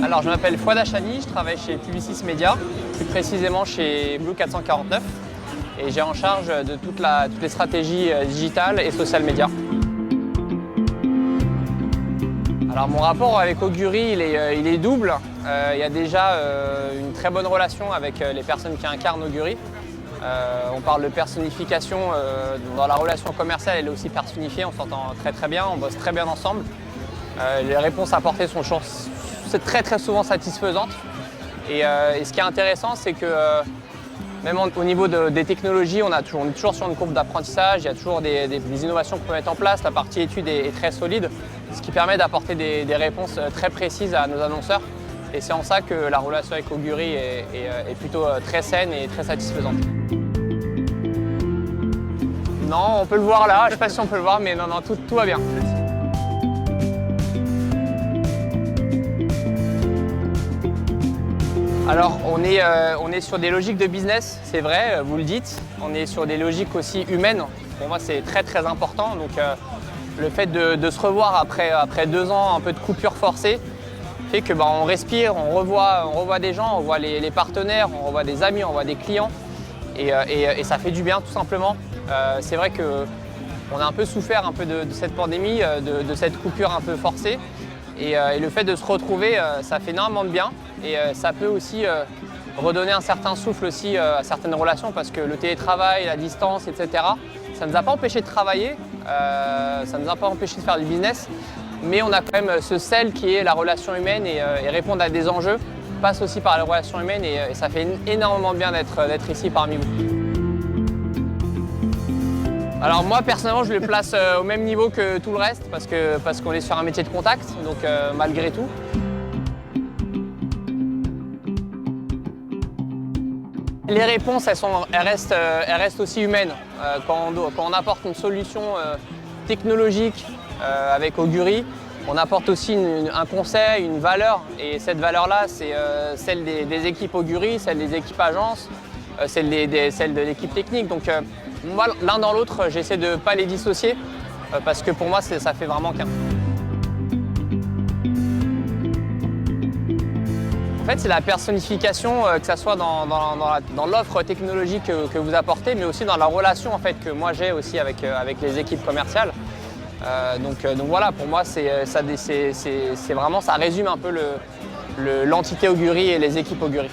Alors, je m'appelle Fouad Achani, je travaille chez Publicis Media, plus précisément chez Blue 449, et j'ai en charge de toutes les stratégies digitales et social media. Alors, mon rapport avec Augury, il est double. Il y a déjà une très bonne relation avec les personnes qui incarnent Augury. On parle de personnification, dans la relation commerciale, elle est aussi personnifiée, on s'entend très très bien, on bosse très bien ensemble. Les réponses apportées sont très souvent satisfaisantes. Et ce qui est intéressant, c'est que même au niveau des technologies, on est toujours sur une courbe d'apprentissage, il y a toujours des innovations qu'on peut mettre en place, la partie étude est très solide, ce qui permet d'apporter des réponses très précises à nos annonceurs. Et c'est en ça que la relation avec Augury est plutôt très saine et très satisfaisante. Non, on peut le voir là, je ne sais pas si on peut le voir, mais non, tout va bien. Alors, on est sur des logiques de business, c'est vrai, vous le dites. On est sur des logiques aussi humaines. Pour moi, c'est très important. Donc, le fait de se revoir après 2 ans un peu de coupure forcée fait que on respire, on revoit des gens, on voit les partenaires, on revoit des amis, on voit des clients. Et ça fait du bien, tout simplement. C'est vrai qu'on a un peu souffert un peu de cette pandémie, de cette coupure un peu forcée. Et le fait de se retrouver, ça fait énormément de bien. Et ça peut aussi redonner un certain souffle aussi à certaines relations parce que le télétravail, la distance, etc., ça ne nous a pas empêché de travailler, ça ne nous a pas empêché de faire du business, mais on a quand même ce sel qui est la relation humaine et répondre à des enjeux passe aussi par la relation humaine et ça fait énormément de bien d'être ici parmi vous. Alors moi personnellement je le place au même niveau que tout le reste parce qu'on est sur un métier de contact, donc malgré tout. Les réponses elles restent aussi humaines. Quand on apporte une solution technologique avec Augury, on apporte aussi un conseil, une valeur et cette valeur-là c'est celle des équipes Augury, celle des équipes agences, celle de l'équipe technique. Donc moi, l'un dans l'autre, j'essaie de ne pas les dissocier parce que pour moi, ça fait vraiment qu'un. En fait, c'est la personnification, que ce soit dans l'offre technologique que vous apportez, mais aussi dans la relation en fait, que moi j'ai aussi avec les équipes commerciales. Donc voilà, pour moi, ça résume un peu l'entité Augury et les équipes Augury.